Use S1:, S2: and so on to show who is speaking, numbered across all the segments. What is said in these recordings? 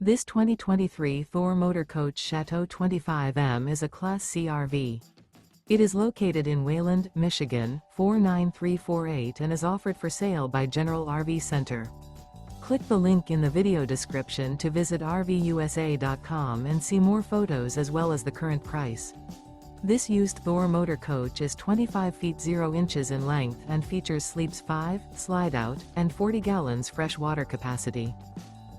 S1: This 2023 Thor Motor Coach Chateau 25M is a Class C RV. It is located in Wayland, Michigan, 49348 and is offered for sale by General RV Center. Click the link in the video description to visit RVUSA.com and see more photos as well as the current price. This used Thor Motor Coach is 25 feet 0 inches in length and features sleeps 5, slide-out, and 40 gallons fresh water capacity.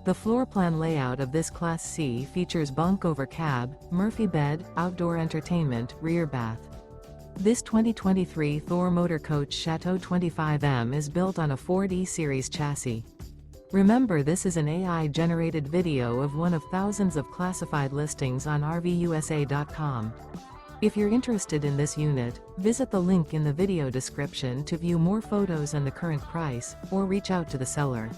S1: The floor plan layout of this Class C features bunk over cab, Murphy bed, outdoor entertainment, rear bath. This 2023 Thor Motor Coach Chateau 25M is built on a Ford E-Series chassis. Remember, this is an AI-generated video of one of thousands of classified listings on RVUSA.com. If you're interested in this unit, visit the link in the video description to view more photos and the current price, or reach out to the seller.